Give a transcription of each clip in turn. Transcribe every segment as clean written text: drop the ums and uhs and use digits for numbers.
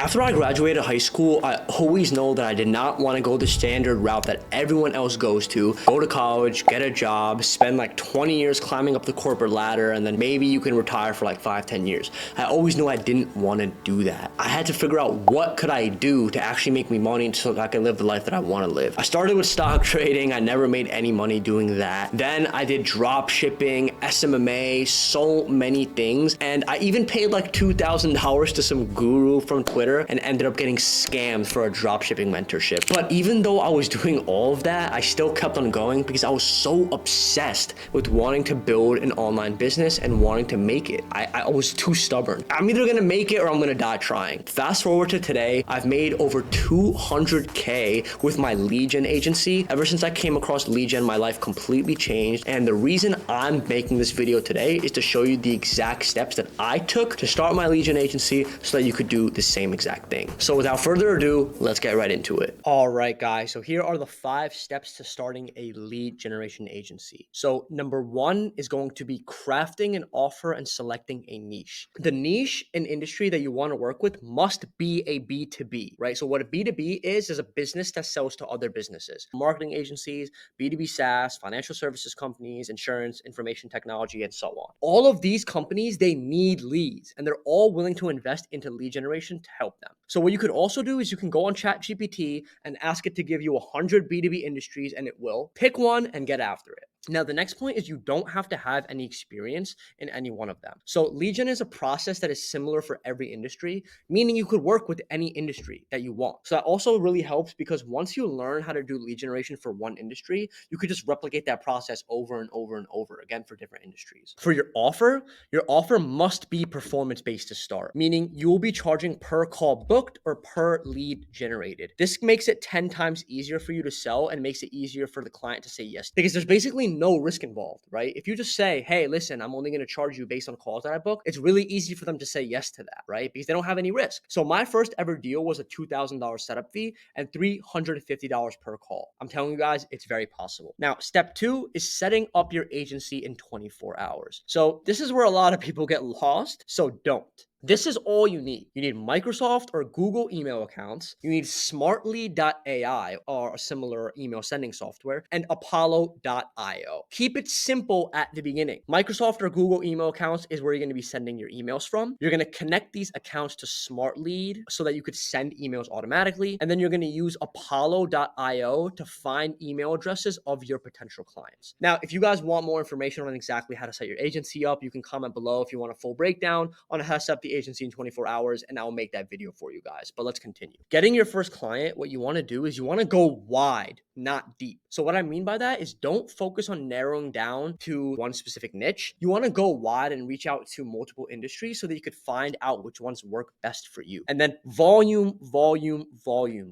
After I graduated high school, I always know that I did not want to go the standard route that everyone else goes to. Go to college, get a job, spend like 20 years climbing up the corporate ladder, and then maybe you can retire for like 5-10 years. I always knew I didn't want to do that. I had to figure out what could I do to actually make me money so that I can live the life that I want to live. I started with stock trading. I never made any money doing that. Then I did drop shipping, SMMA, so many things. And I even paid like $2,000 to some guru from Twitter and ended up getting scammed for a dropshipping mentorship. But even though I was doing all of that, I still kept on going because I was so obsessed with wanting to build an online business and wanting to make it. I was too stubborn. I'm either gonna make it or I'm gonna die trying. Fast forward to today, I've made over 200K with my lead gen agency. Ever since I came across lead gen, my life completely changed. And the reason I'm making this video today is to show you the exact steps that I took to start my lead gen agency so that you could do the same exact thing. So without further ado, let's get right into it. All right, guys. So here are the 5 steps to starting a lead generation agency. So number 1 is going to be crafting an offer and selecting a niche. The niche and industry that you want to work with must be a B2B, right? So what a B2B is a business that sells to other businesses, marketing agencies, B2B SaaS, financial services companies, insurance, information technology, and so on. All of these companies, they need leads and they're all willing to invest into lead generation to help them. So what you could also do is you can go on ChatGPT and ask it to give you 100 B2B industries and it will. Pick one and get after it. Now, the next point is you don't have to have any experience in any one of them. So lead gen is a process that is similar for every industry, meaning you could work with any industry that you want. So that also really helps because once you learn how to do lead generation for one industry, you could just replicate that process over and over and over again for different industries. For your offer must be performance-based to start, meaning you will be charging per call booked or per lead generated. This makes it 10 times easier for you to sell and makes it easier for the client to say yes because there's basically no risk involved, right? If you just say, hey, listen, I'm only going to charge you based on calls that I book, it's really easy for them to say yes to that, right? Because they don't have any risk. So my first ever deal was a $2,000 setup fee and $350 per call. I'm telling you guys, it's very possible. Now, step 2 is setting up your agency in 24 hours. So this is where a lot of people get lost, so don't. This is all you need. You need Microsoft or Google email accounts. You need Smartly.ai or a similar email sending software and Apollo.io. Keep it simple at the beginning. Microsoft or Google email accounts is where you're going to be sending your emails from. You're going to connect these accounts to SmartLead so that you could send emails automatically. And then you're going to use Apollo.io to find email addresses of your potential clients. Now, if you guys want more information on exactly how to set your agency up, you can comment below if you want a full breakdown on how to set up the agency in 24 hours, and I'll make that video for you guys. But let's continue. Getting your first client, what you want to do is you want to go wide, not deep. So what I mean by that is don't focus on narrowing down to one specific niche. You want to go wide and reach out to multiple industries so that you could find out which ones work best for you. And then volume,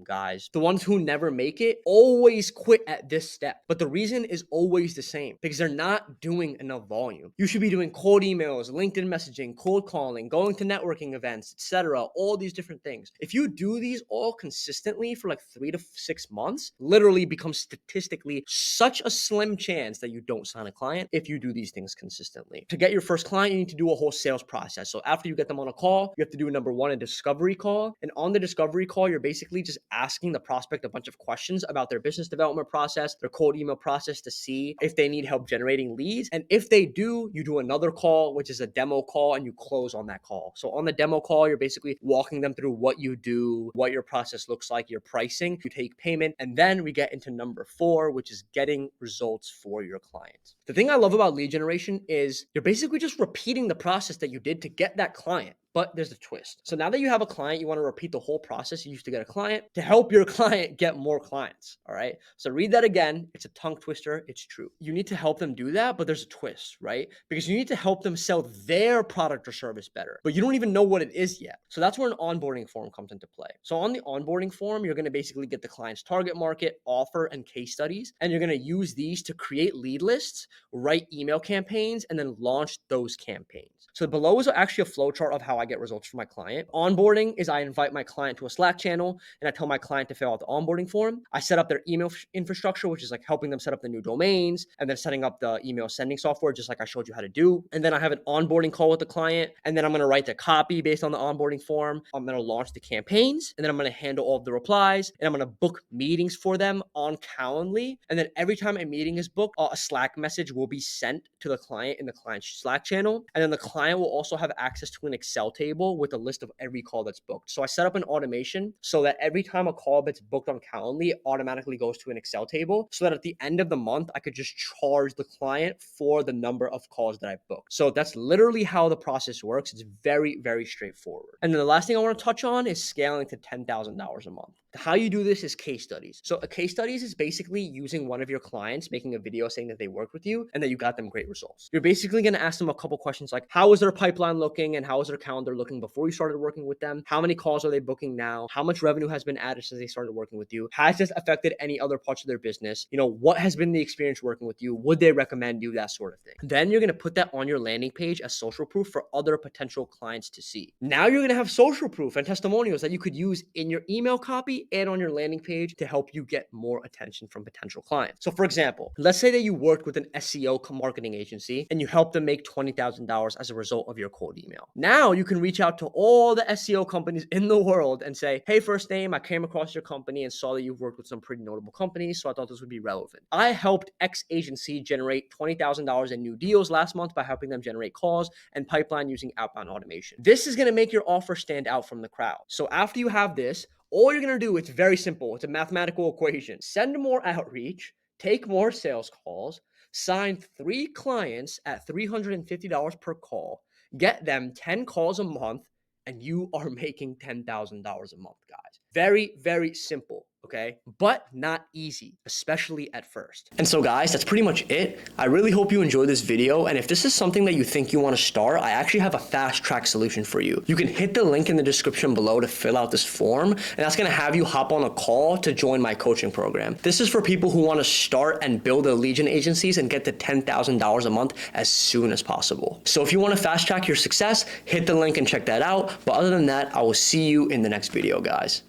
guys. The ones who never make it always quit at this step. But the reason is always the same because they're not doing enough volume. You should be doing cold emails, LinkedIn messaging, cold calling, going to networking events, etc. All these different things. If you do these all consistently for like 3 to 6 months, literally becomes statistically such a slim chance that you don't sign a client if you do these things consistently. To get your first client, you need to do a whole sales process. So after you get them on a call, you have to do number 1, a discovery call. And on the discovery call, you're basically just asking the prospect a bunch of questions about their business development process, their cold email process to see if they need help generating leads. And if they do, you do another call, which is a demo call, and you close on that call. So on the demo call, you're basically walking them through what you do, what your process looks like, your pricing, you take payment, and then we get into number 4, which is getting results for your clients. The thing I love about lead generation is you're basically just repeating the process that you did to get that client. But there's a twist. So now that you have a client, you want to repeat the whole process you used to get a client to help your client get more clients. All right. So read that again. It's a tongue twister. It's true. You need to help them do that, but there's a twist, right? Because you need to help them sell their product or service better, but you don't even know what it is yet. So that's where an onboarding form comes into play. So on the onboarding form, you're going to basically get the client's target market, offer, and case studies. And you're going to use these to create lead lists, write email campaigns, and then launch those campaigns. So below is actually a flowchart of how I get results for my client. Onboarding is I invite my client to a Slack channel and I tell my client to fill out the onboarding form. I set up their email infrastructure, which is like helping them set up the new domains and then setting up the email sending software, just like I showed you how to do. And then I have an onboarding call with the client. And then I'm going to write the copy based on the onboarding form. I'm going to launch the campaigns and then I'm going to handle all of the replies and I'm going to book meetings for them on Calendly. And then every time a meeting is booked, a Slack message will be sent to the client in the client's Slack channel. And then the client will also have access to an Excel table with a list of every call that's booked. So I set up an automation so that every time a call gets booked on Calendly, it automatically goes to an Excel table so that at the end of the month, I could just charge the client for the number of calls that I've booked. So that's literally how the process works. It's very, very straightforward. And then the last thing I want to touch on is scaling to $10,000 a month. How you do this is case studies. So a case studies is basically using one of your clients, making a video saying that they worked with you and that you got them great results. You're basically going to ask them a couple questions like, how is their pipeline looking and how is their calendar looking before you started working with them? How many calls are they booking now? How much revenue has been added since they started working with you? Has this affected any other parts of their business? What has been the experience working with you? Would they recommend you? That sort of thing. Then you're going to put that on your landing page as social proof for other potential clients to see. Now you're going to have social proof and testimonials that you could use in your email copy and on your landing page to help you get more attention from potential clients. So for example, let's say that you worked with an SEO marketing agency and you helped them make $20,000 as a result of your cold email. Now you can reach out to all the SEO companies in the world and say, hey, First Name, I came across your company and saw that you've worked with some pretty notable companies, so I thought this would be relevant. I helped X agency generate $20,000 in new deals last month by helping them generate calls and pipeline using outbound automation. This is going to make your offer stand out from the crowd. So after you have this, all you're going to do, it's very simple. It's a mathematical equation. Send more outreach, take more sales calls, sign 3 clients at $350 per call, get them 10 calls a month, and you are making $10,000 a month, guys. Very, very simple. Okay, but not easy, especially at first. And so guys, that's pretty much it. I really hope you enjoyed this video. And if this is something that you think you want to start, I actually have a fast track solution for you. You can hit the link in the description below to fill out this form. And that's going to have you hop on a call to join my coaching program. This is for people who want to start and build their lead gen agencies and get to $10,000 a month as soon as possible. So if you want to fast track your success, hit the link and check that out. But other than that, I will see you in the next video, guys.